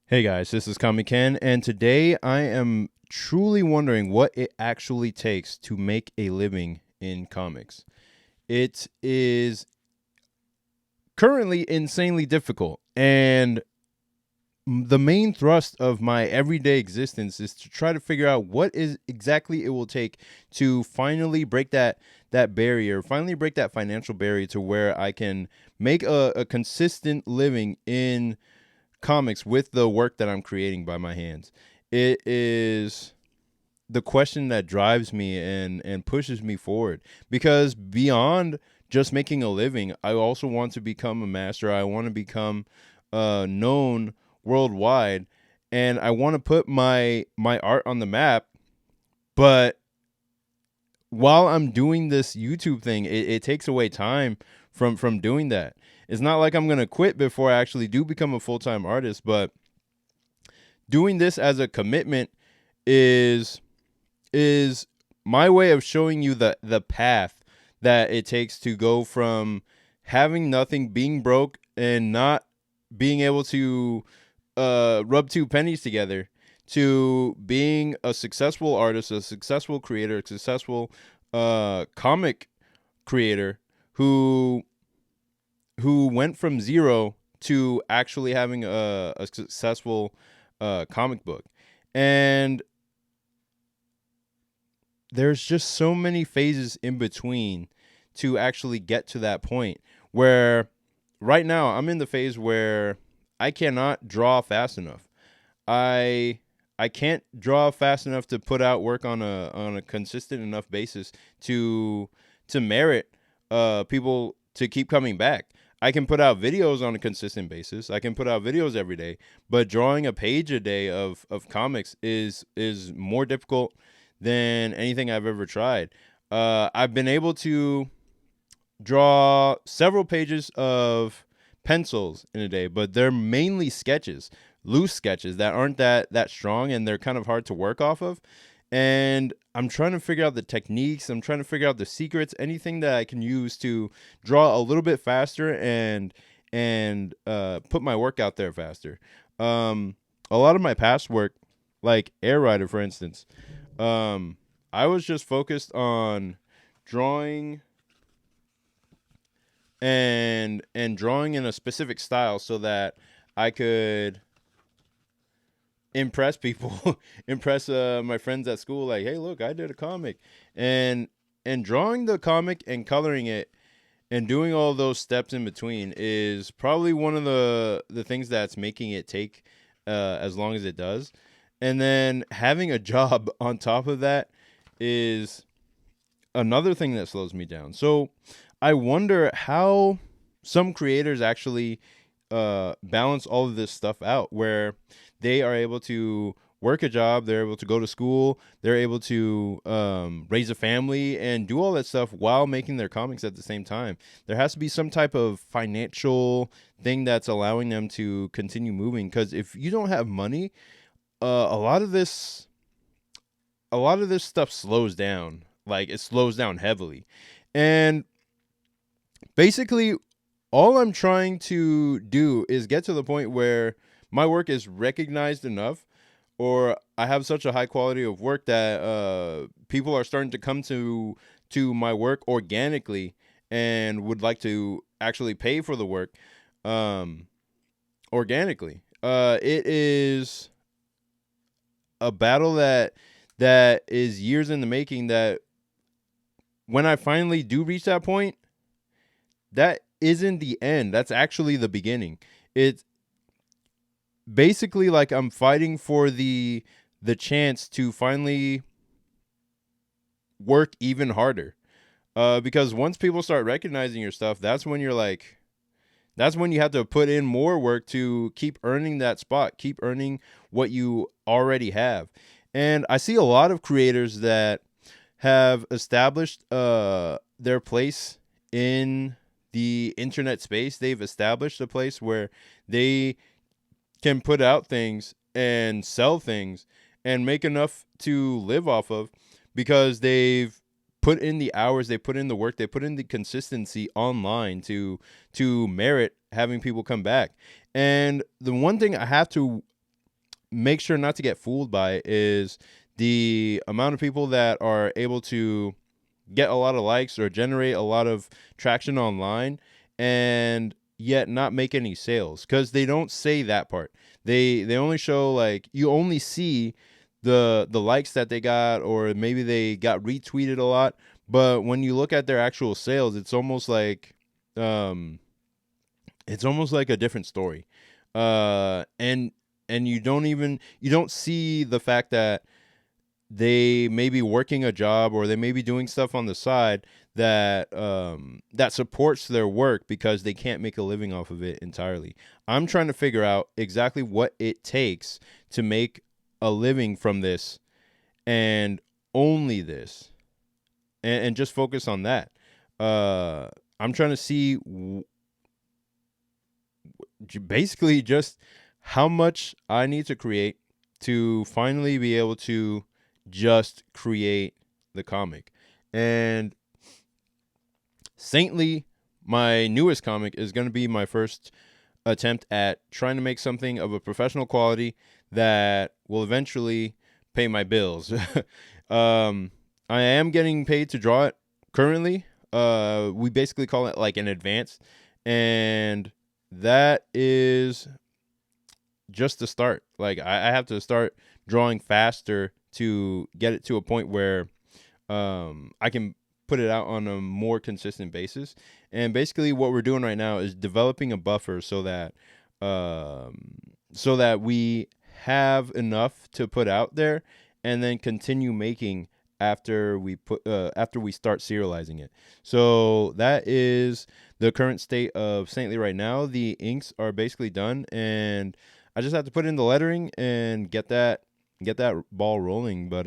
Hey guys, this is Kami Ken, and today I am truly wondering what it actually takes to make a living in comics. It is currently insanely difficult, and the main thrust of my everyday existence is to try to figure out what is exactly it will take to finally break that barrier, finally break that financial barrier to where I can make a consistent living in comics with the work that I'm creating by my hands. It is the question that drives me and pushes me forward, because beyond just making a living, I also want to become a master. I want to become known worldwide, and I want to put my art on the map. But while I'm doing this YouTube thing, it takes away time from doing that. It's not like I'm gonna quit before I actually do become a full-time artist, but doing this as a commitment is is my way of showing you the path that it takes to go from having nothing, being broke, and not being able to rub two pennies together, to being a successful artist, a successful creator, a successful comic creator who went from zero to actually having a successful comic book. And there's just so many phases in between to actually get to that point where right now I'm in the phase where I cannot draw fast enough. I I can't draw fast enough to put out work on a consistent enough basis to merit people to keep coming back. I can put out videos on a consistent basis. I can put out videos every day, but drawing a page a day of comics is more difficult than anything I've ever tried. I've been able to draw several pages of pencils in a day, but they're mainly sketches, loose sketches that aren't that strong, and they're kind of hard to work off of. And I'm trying to figure out the techniques. I'm trying to figure out the secrets, anything that I can use to draw a little bit faster and put my work out there faster. A lot of my past work, like Air Rider, for instance, I was just focused on drawing and drawing in a specific style so that I could impress people, impress my friends at school. Like, hey, look, I did a comic, and drawing the comic and coloring it and doing all those steps in between is probably one of the things that's making it take as long as it does. And then having a job on top of that is another thing that slows me down. So I wonder how some creators actually balance all of this stuff out, where they are able to work a job, they're able to go to school, they're able to raise a family and do all that stuff while making their comics at the same time. There has to be some type of financial thing that's allowing them to continue moving, because if you don't have money, a lot of this stuff slows down. Like, it slows down heavily. And basically, all I'm trying to do is get to the point where my work is recognized enough, or I have such a high quality of work that people are starting to come to my work organically and would like to actually pay for the work um, organically. It is a battle that is years in the making, that when I finally do reach that point, that isn't the end. That's actually the beginning. It's basically like I'm fighting for the chance to finally work even harder. Because once people start recognizing your stuff, that's when you have to put in more work to keep earning that spot, keep earning what you already have. And I see a lot of creators that have established their place in the internet space. They've established a place where they can put out things and sell things and make enough to live off of, because they've put in the hours, they put in the work, they put in the consistency online to merit having people come back. And the one thing I have to make sure not to get fooled by is the amount of people that are able to get a lot of likes or generate a lot of traction online and yet not make any sales, because they don't say that part. They only show, like, you only see the likes that they got, or maybe they got retweeted a lot, but when you look at their actual sales, um it's almost like a different story. And you don't see the fact that they may be working a job, or they may be doing stuff on the side that supports their work, because they can't make a living off of it entirely. I'm trying to figure out exactly what it takes to make a living from this, and only this, and just focus on that. I'm trying to see basically just how much I need to create to finally be able to just create the comic. And Saintly, my newest comic, is going to be my first attempt at trying to make something of a professional quality that will eventually pay my bills. um, I am getting paid to draw it currently. We basically call it like an advance, and that is just the start. Like, I have to start drawing faster to get it to a point where I can put it out on a more consistent basis. And basically what we're doing right now is developing a buffer so that we have enough to put out there, and then continue making after we start serializing it. So that is the current state of Saintly right now. The inks are basically done, and I just have to put in the lettering and get that ball rolling. But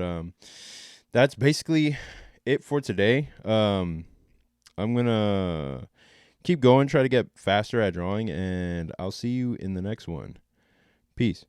that's basically it for today. I'm gonna keep going, try to get faster at drawing, and I'll see you in the next one. Peace.